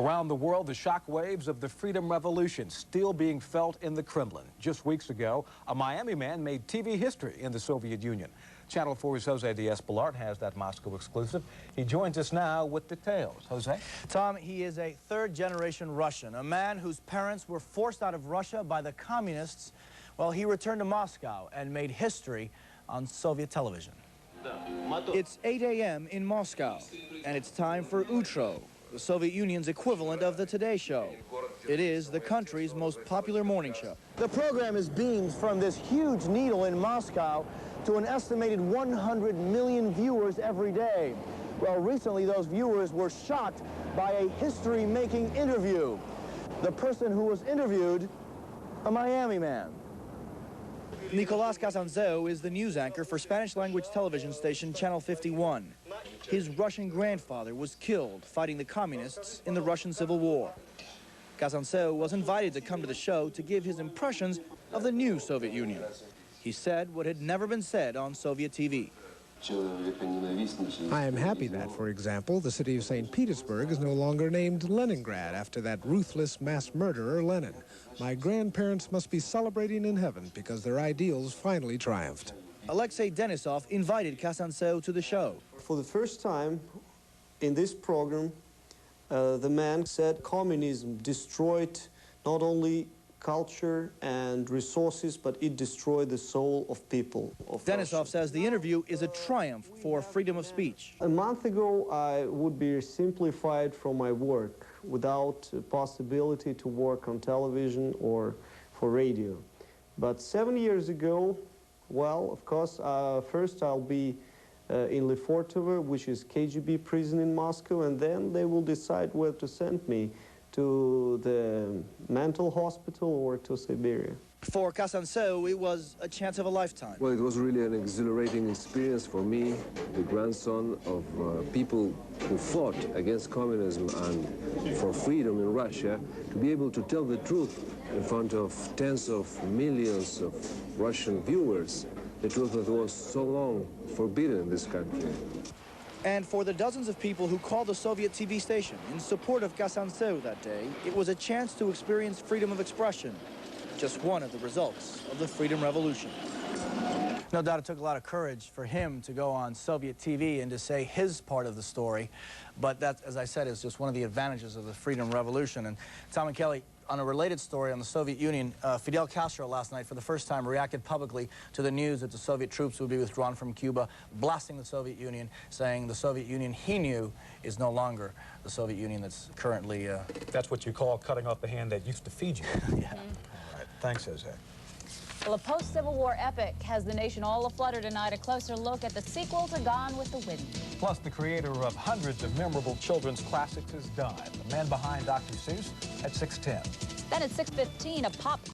Around the world, the shockwaves of the Freedom Revolution still being felt in the Kremlin. Just weeks ago, a Miami man made TV history in the Soviet Union. Channel 4's José Díaz Balart has that Moscow exclusive. He joins us now with details. Jose? Tom, he is a third-generation Russian, a man whose parents were forced out of Russia by the communists. Well, he returned to Moscow and made history on Soviet television. It's 8 a.m. in Moscow, and it's time for Utro, the Soviet Union's equivalent of the Today Show. It is the country's most popular morning show. The program is beamed from this huge needle in Moscow to an estimated 100 million viewers every day. Well, recently those viewers were shocked by a history-making interview. The person who was interviewed, a Miami man. Nicolás Kasanzew is the news anchor for Spanish-language television station Channel 51. His Russian grandfather was killed fighting the communists in the Russian Civil War. Kasanzew was invited to come to the show to give his impressions of the new Soviet Union. He said what had never been said on Soviet TV. I am happy that, for example, the city of St. Petersburg is no longer named Leningrad after that ruthless mass murderer Lenin. My grandparents must be celebrating in heaven because their ideals finally triumphed. Alexei Denisov invited Kasanzew to the show. For the first time in this program, the man said communism destroyed not only culture and resources, but it destroyed the soul of people. Denisov says the interview is a triumph for freedom of speech. A month ago, I would be simply fired from my work without a possibility to work on television or for radio. But 7 years ago, well, of course, first I'll be in Lefortovo, which is KGB prison in Moscow, and then they will decide where to send me, to the mental hospital or to Siberia. For Kasanzew, it was a chance of a lifetime. Well, it was really an exhilarating experience for me, the grandson of people who fought against communism and for freedom in Russia, to be able to tell the truth in front of tens of millions of Russian viewers, the truth that was so long forbidden in this country. And for the dozens of people who called the Soviet TV station in support of Kasanzew that day, it was a chance to experience freedom of expression, just one of the results of the Freedom Revolution. No doubt it took a lot of courage for him to go on Soviet TV and to say his part of the story, but that, as I said, is just one of the advantages of the Freedom Revolution. And Tom and Kelly, on a related story on the Soviet Union, Fidel Castro last night for the first time reacted publicly to the news that the Soviet troops would be withdrawn from Cuba, blasting the Soviet Union, saying the Soviet Union he knew is no longer the Soviet Union that's currently... That's what you call cutting off the hand that used to feed you. Yeah. All right. Thanks, Jose. Well, a post-Civil War epic has the nation all aflutter tonight. A closer look at the sequel to Gone with the Wind. Plus, the creator of hundreds of memorable children's classics has died. The man behind Dr. Seuss at 6:10. Then at 6:15, a pop